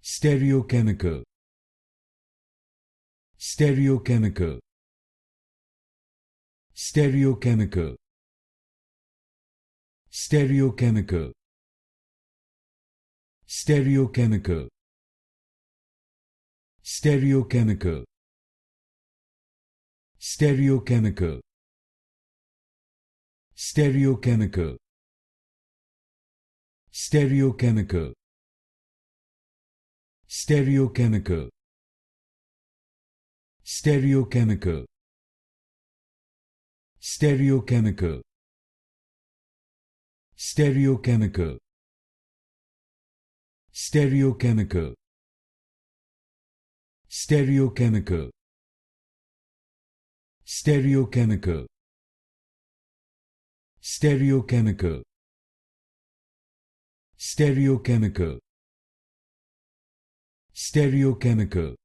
Stereochemical. Stereochemical. Stereochemical. Stereochemical. Stereochemical. Stereochemical. Stereochemical. Stereochemical. Stereochemical. Stereochemical. Stereochemical. Stereochemical. Stereochemical. Stereochemical. Stereochemical. Stereochemical. Stereochemical. Stereochemical. Stereochemical.